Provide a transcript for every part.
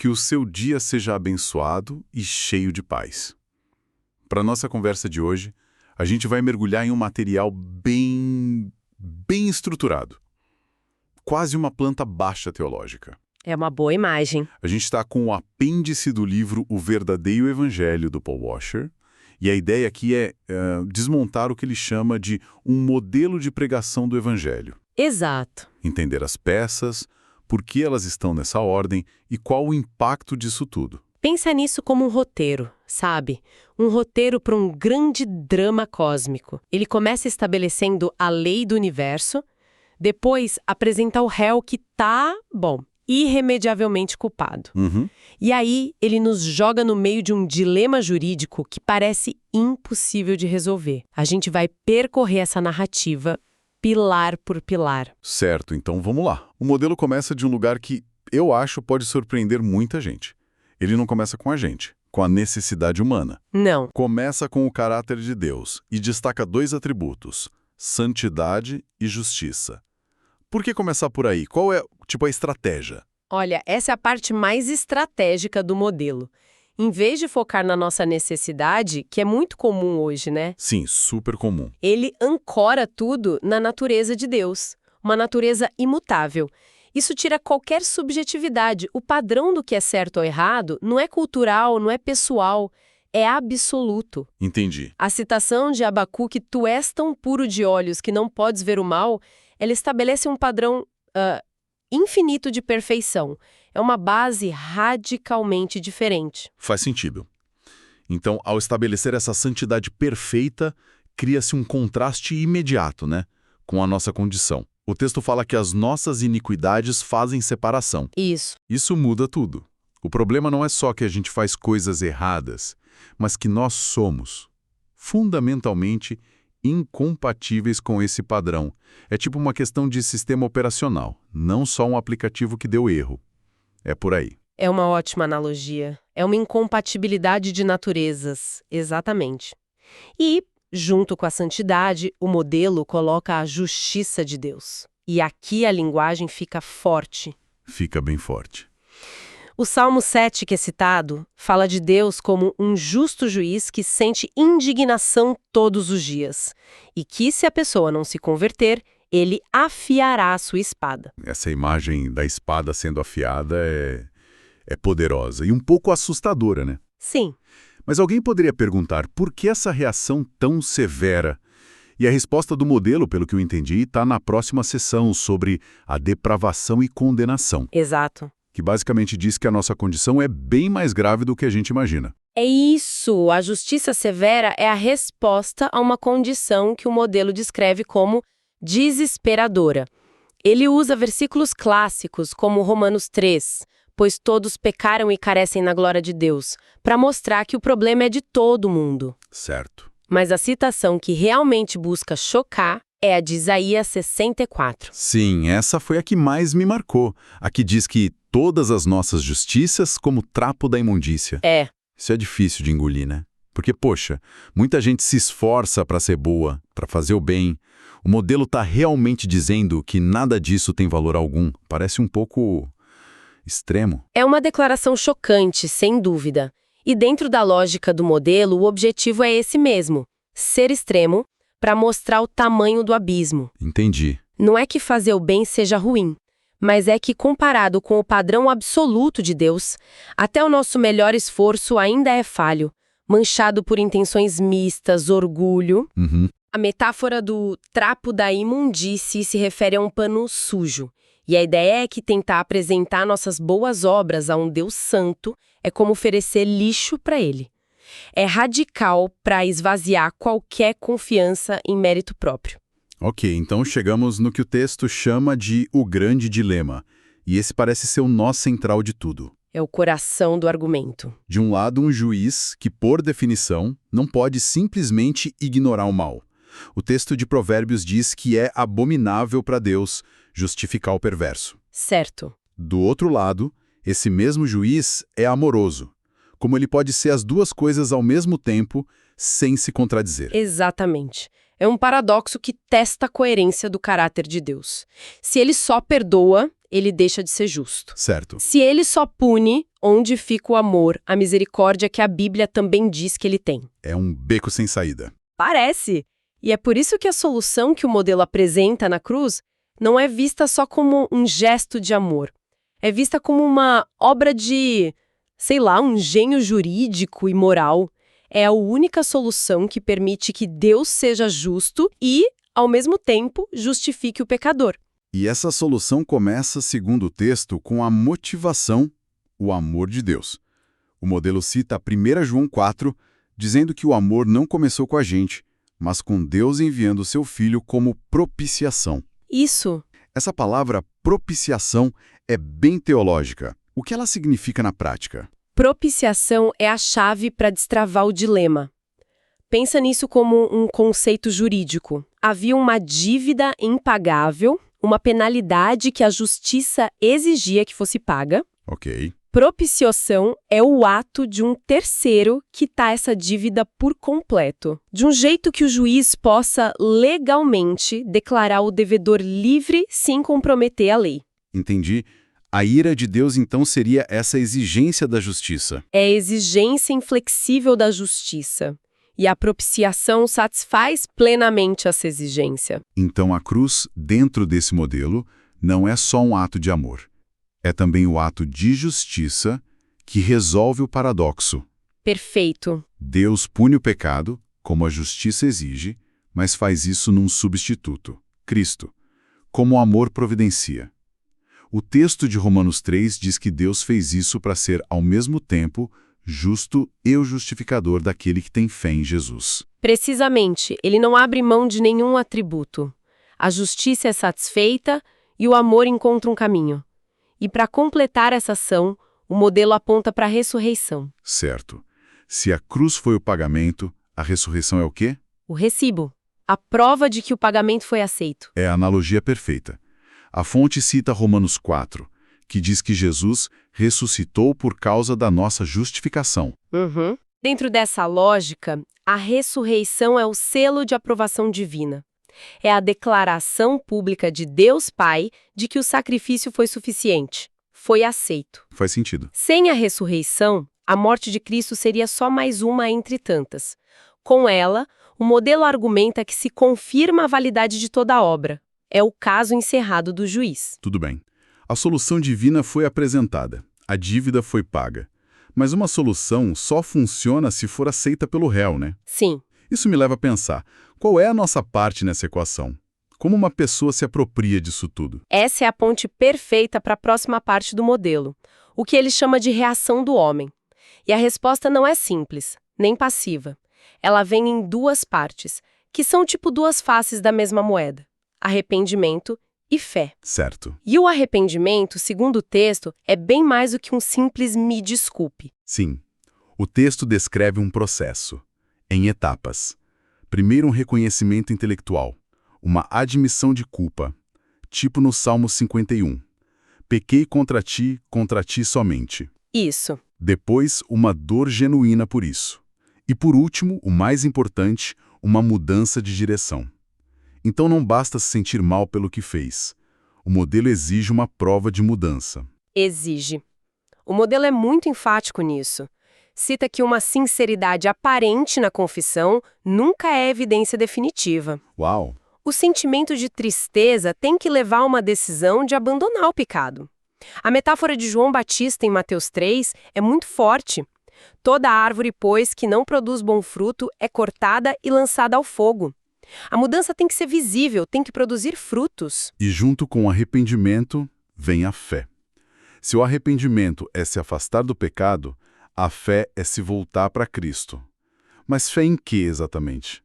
que o seu dia seja abençoado e cheio de paz. Para nossa conversa de hoje, a gente vai mergulhar em um material bem estruturado. Quase uma planta baixa teológica. É uma boa imagem. A gente está com o apêndice do livro O Verdadeiro Evangelho, do Paul Washer, e a ideia aqui é desmontar o que ele chama de um modelo de pregação do Evangelho. Exato. Entender as peças, por que elas estão nessa ordem e qual o impacto disso tudo. Pensa nisso como um roteiro, sabe? Um roteiro para um grande drama cósmico. Ele começa estabelecendo a lei do universo, depois apresenta o réu que tá, irremediavelmente culpado. E aí ele nos joga no meio de um dilema jurídico que parece impossível de resolver. A gente vai percorrer essa narrativa pilar por pilar. Certo, então vamos lá. O modelo começa de um lugar que eu acho pode surpreender muita gente. Ele não começa com a gente, com a necessidade humana. Não. Começa com o caráter de Deus e destaca dois atributos, santidade e justiça. Por que começar por aí? Qual é, a estratégia? Olha, essa é a parte mais estratégica do modelo. Em vez de focar na nossa necessidade, que é muito comum hoje, né? Sim, super comum. Ele ancora tudo na natureza de Deus, uma natureza imutável. Isso tira qualquer subjetividade. O padrão do que é certo ou errado não é cultural, não é pessoal, é absoluto. Entendi. A citação de Abacuque, tu és tão puro de olhos que não podes ver o mal, ela estabelece um padrão infinito de perfeição. É uma base radicalmente diferente. Faz sentido. Então, ao estabelecer essa santidade perfeita, cria-se um contraste imediato, né, com a nossa condição. O texto fala que as nossas iniquidades fazem separação. Isso. Isso muda tudo. O problema não é só que a gente faz coisas erradas, mas que nós somos, fundamentalmente, incompatíveis com esse padrão. É tipo uma questão de sistema operacional, não só um aplicativo que deu erro. É por aí. É uma ótima analogia. É uma incompatibilidade de naturezas, exatamente. E, junto com a santidade, o modelo coloca a justiça de Deus. E aqui a linguagem fica forte. Fica bem forte. O Salmo 7, que é citado, fala de Deus como um justo juiz que sente indignação todos os dias. E que, se a pessoa não se converter, ele afiará a sua espada. Essa imagem da espada sendo afiada é poderosa e um pouco assustadora, né? Sim. Mas alguém poderia perguntar por que essa reação tão severa? E a resposta do modelo, pelo que eu entendi, está na próxima sessão sobre a depravação e condenação. Exato. Que basicamente diz que a nossa condição é bem mais grave do que a gente imagina. É isso! A justiça severa é a resposta a uma condição que o modelo descreve como desesperadora. Ele usa versículos clássicos como Romanos 3, pois todos pecaram e carecem na glória de Deus, para mostrar que o problema é de todo mundo. Certo. Mas a citação que realmente busca chocar é a de Isaías 64. Sim, essa foi a que mais me marcou. A que diz que todas as nossas justiças como trapo da imundícia. É. Isso é difícil de engolir, né? Porque, poxa, muita gente se esforça para ser boa, para fazer o bem. O modelo está realmente dizendo que nada disso tem valor algum. Parece um pouco extremo. É uma declaração chocante, sem dúvida. E dentro da lógica do modelo, o objetivo é esse mesmo: ser extremo, para mostrar o tamanho do abismo. Entendi. Não é que fazer o bem seja ruim, mas é que, comparado com o padrão absoluto de Deus, até o nosso melhor esforço ainda é falho, manchado por intenções mistas, orgulho. A metáfora do trapo da imundície se refere a um pano sujo. E a ideia é que tentar apresentar nossas boas obras a um Deus santo é como oferecer lixo para ele. É radical para esvaziar qualquer confiança em mérito próprio. Ok, então chegamos no que o texto chama de o grande dilema. E esse parece ser o nó central de tudo. É o coração do argumento. De um lado, um juiz que, por definição, não pode simplesmente ignorar o mal. O texto de Provérbios diz que é abominável para Deus justificar o perverso. Certo. Do outro lado, esse mesmo juiz é amoroso. Como ele pode ser as duas coisas ao mesmo tempo, sem se contradizer. Exatamente. É um paradoxo que testa a coerência do caráter de Deus. Se ele só perdoa, ele deixa de ser justo. Certo. Se ele só pune, Onde fica o amor, a misericórdia que a Bíblia também diz que ele tem? É um beco sem saída. Parece! E é por isso que a solução que o modelo apresenta na cruz não é vista só como um gesto de amor. É vista como uma obra de, sei lá, um gênio jurídico e moral. É a única solução que permite que Deus seja justo e, ao mesmo tempo, justifique o pecador. E essa solução começa, segundo o texto, com a motivação, o amor de Deus. O modelo cita 1 João 4, dizendo que o amor não começou com a gente, mas com Deus enviando seu Filho como propiciação. Isso. Essa palavra propiciação é bem teológica. O que ela significa na prática? Propiciação é a chave para destravar o dilema. Pensa nisso como um conceito jurídico. Havia uma dívida impagável, uma penalidade que a justiça exigia que fosse paga. Ok. Propiciação é o ato de um terceiro quitar essa dívida por completo, de um jeito que o juiz possa legalmente declarar o devedor livre sem comprometer a lei. Entendi. A ira de Deus, então, seria essa exigência da justiça. É a exigência inflexível da justiça. E a propiciação satisfaz plenamente essa exigência. Então, a cruz, dentro desse modelo, não é só um ato de amor. É também o ato de justiça que resolve o paradoxo. Perfeito. Deus pune o pecado, como a justiça exige, mas faz isso num substituto, Cristo, como o amor providencia. O texto de Romanos 3 diz que Deus fez isso para ser, ao mesmo tempo, justo e o justificador daquele que tem fé em Jesus. Precisamente, ele não abre mão de nenhum atributo. A justiça é satisfeita e o amor encontra um caminho. E para completar essa ação, o modelo aponta para a ressurreição. Certo. Se a cruz foi o pagamento, a ressurreição é o quê? O recibo. A prova de que o pagamento foi aceito. É a analogia perfeita. A fonte cita Romanos 4, que diz que Jesus ressuscitou por causa da nossa justificação. Dentro dessa lógica, a ressurreição é o selo de aprovação divina. É a declaração pública de Deus Pai de que o sacrifício foi suficiente, foi aceito. Faz sentido. Sem a ressurreição, a morte de Cristo seria só mais uma entre tantas. Com ela, o modelo argumenta que se confirma a validade de toda a obra. É o caso encerrado do juiz. Tudo bem. A solução divina foi apresentada. A dívida foi paga. Mas uma solução só funciona se for aceita pelo réu, né? Sim. Isso me leva a pensar, qual é a nossa parte nessa equação? Como uma pessoa se apropria disso tudo? Essa é a ponte perfeita para a próxima parte do modelo, o que ele chama de reação do homem. E a resposta não é simples, nem passiva. Ela vem em duas partes, que são tipo duas faces da mesma moeda: arrependimento e fé. Certo. E o arrependimento, segundo o texto, é bem mais do que um simples me desculpe. Sim. O texto descreve um processo, em etapas. Primeiro, um reconhecimento intelectual, uma admissão de culpa, tipo no Salmo 51. Pequei contra ti somente. Isso. Depois, uma dor genuína por isso. E por último, o mais importante, uma mudança de direção. Então não basta se sentir mal pelo que fez. O modelo exige uma prova de mudança. Exige. O modelo é muito enfático nisso. Cita que uma sinceridade aparente na confissão nunca é evidência definitiva. Uau! O sentimento de tristeza tem que levar a uma decisão de abandonar o pecado. A metáfora de João Batista em Mateus 3 é muito forte. Toda árvore, pois, que não produz bom fruto é cortada e lançada ao fogo. A mudança tem que ser visível, tem que produzir frutos. E junto com o arrependimento, vem a fé. Se o arrependimento é se afastar do pecado, a fé é se voltar para Cristo. Mas fé em que exatamente?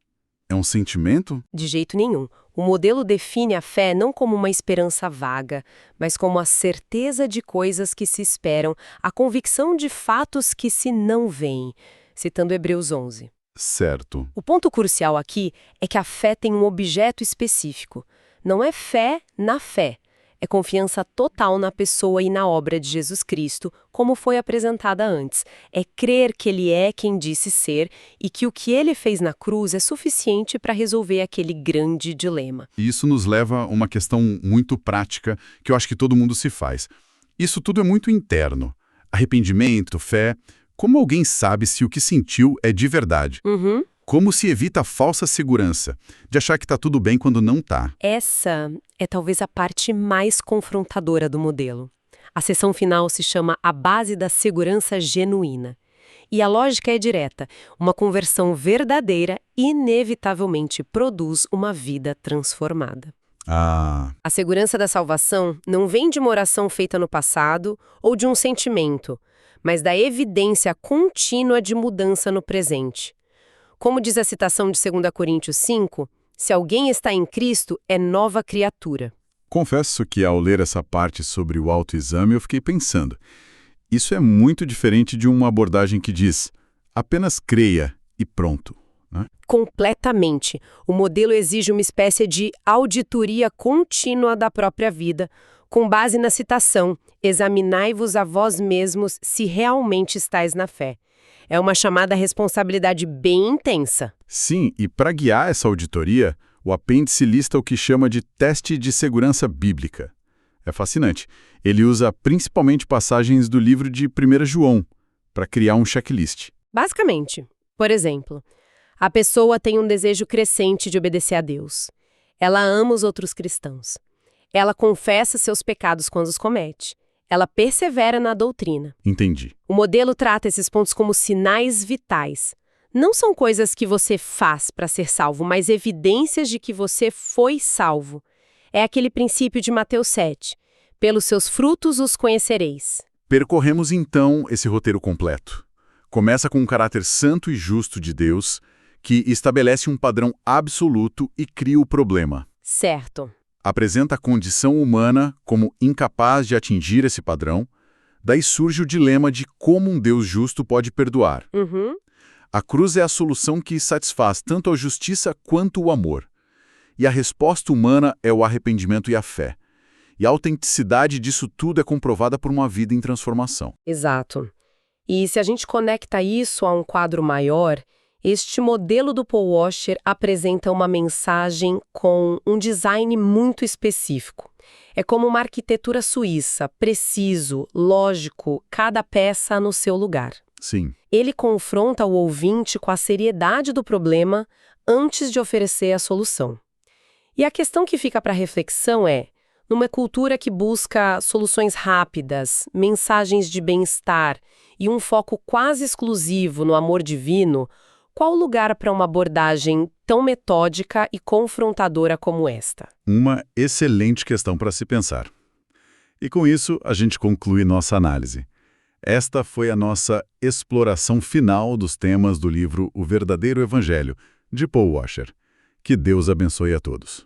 É um sentimento? De jeito nenhum. O modelo define a fé não como uma esperança vaga, mas como a certeza de coisas que se esperam, a convicção de fatos que se não veem, citando Hebreus 11. Certo. O ponto crucial aqui é que a fé tem um objeto específico. Não é fé na fé. É confiança total na pessoa e na obra de Jesus Cristo, como foi apresentada antes. É crer que Ele é quem disse ser e que o que Ele fez na cruz é suficiente para resolver aquele grande dilema. E isso nos leva a uma questão muito prática que eu acho que todo mundo se faz. Isso tudo é muito interno. Arrependimento, fé. Como alguém sabe se o que sentiu é de verdade? Uhum. Como se evita a falsa segurança, de achar que está tudo bem quando não está? Essa é talvez a parte mais confrontadora do modelo. A seção final se chama A Base da Segurança Genuína. E a lógica é direta. Uma conversão verdadeira inevitavelmente produz uma vida transformada. Ah, A segurança da salvação não vem de uma oração feita no passado ou de um sentimento, mas da evidência contínua de mudança no presente. Como diz a citação de 2 Coríntios 5, se alguém está em Cristo, é nova criatura. confesso que ao ler essa parte sobre o autoexame eu fiquei pensando. Isso é muito diferente de uma abordagem que diz apenas creia e pronto, né? Completamente. O modelo exige uma espécie de auditoria contínua da própria vida, com base na citação: examinai-vos a vós mesmos se realmente estáis na fé. É uma chamada responsabilidade bem intensa. Sim, e para guiar essa auditoria, o apêndice lista o que chama de teste de segurança bíblica. É fascinante. Ele usa principalmente passagens do livro de 1 João para criar um checklist. Basicamente, por exemplo, a pessoa tem um desejo crescente de obedecer a Deus. Ela ama os outros cristãos. Ela confessa seus pecados quando os comete. Ela persevera na doutrina. Entendi. O modelo trata esses pontos como sinais vitais. Não são coisas que você faz para ser salvo, mas evidências de que você foi salvo. É aquele princípio de Mateus 7. Pelos seus frutos os conhecereis. Percorremos então esse roteiro completo. Começa com um caráter santo e justo de Deus, que estabelece um padrão absoluto e cria o problema. Certo. Apresenta a condição humana como incapaz de atingir esse padrão, daí surge o dilema de como um Deus justo pode perdoar. Uhum. A cruz é a solução que satisfaz tanto a justiça quanto o amor. E a resposta humana é o arrependimento e a fé. E a autenticidade disso tudo é comprovada por uma vida em transformação. Exato. E se a gente conecta isso a um quadro maior, este modelo do Paul Washer apresenta uma mensagem com um design muito específico. É como uma arquitetura suíça, preciso, lógico, cada peça no seu lugar. Sim. Ele confronta o ouvinte com a seriedade do problema antes de oferecer a solução. E a questão que fica para reflexão é: numa cultura que busca soluções rápidas, mensagens de bem-estar e um foco quase exclusivo no amor divino, qual o lugar para uma abordagem tão metódica e confrontadora como esta? Uma excelente questão para se pensar. E com isso, a gente conclui nossa análise. Esta foi a nossa exploração final dos temas do livro O Verdadeiro Evangelho, de Paul Washer. Que Deus abençoe a todos.